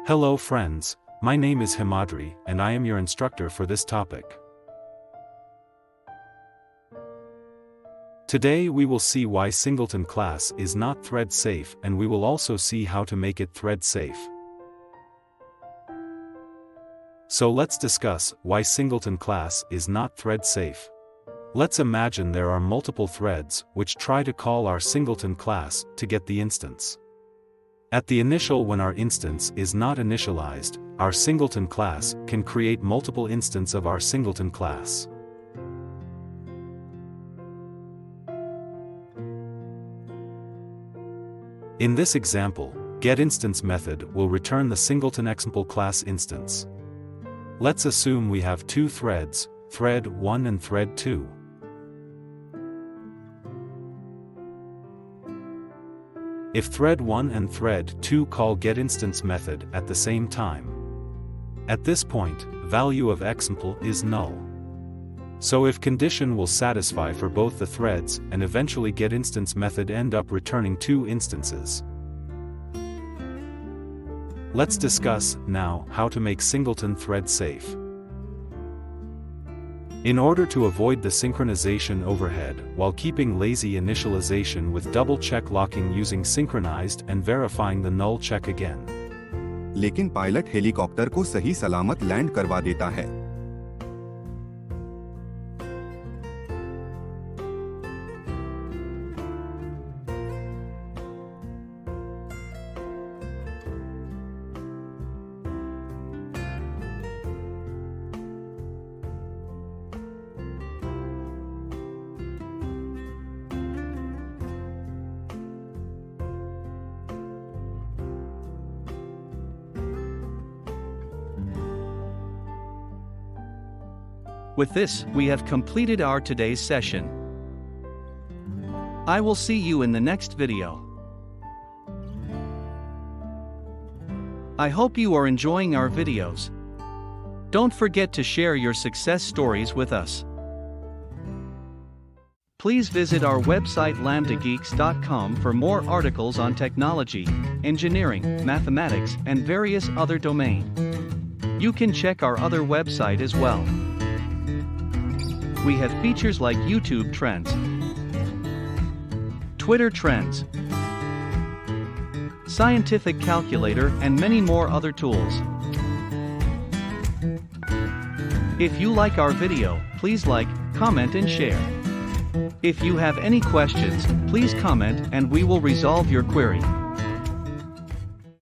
Hello friends, my name is Himadri, and I am your instructor for this topic. Today we will see why Singleton class is not thread safe, and we will also see how to make it thread safe. So let's discuss why Singleton class is not thread safe. Let's imagine there are multiple threads which try to call our Singleton class to get the instance. At the initial, when our instance is not initialized, our Singleton class can create multiple instances of our Singleton class. In this example, getInstance method will return the Singleton example class instance. Let's assume we have two threads, thread 1 and thread 2. If thread 1 and thread 2 call getInstance method at the same time, at this point, value of example is null. So if condition will satisfy for both the threads, and eventually getInstance method end up returning two instances. Let's discuss now how to make Singleton thread safe. In order to avoid the synchronization overhead while keeping lazy initialization with double check locking using synchronized and verifying the null check again. लेकिन pilot helicopter को सही सलामत land करवा देता है। With this, we have completed our today's session. I will see you in the next video. I hope you are enjoying our videos. Don't forget to share your success stories with us. Please visit our website lambdageeks.com for more articles on technology, engineering, mathematics, and various other domains. You can check our other website as well. We have features like YouTube trends, Twitter trends, scientific calculator, and many more other tools. If you like our video, please like, comment and share. If you have any questions, please comment and we will resolve your query.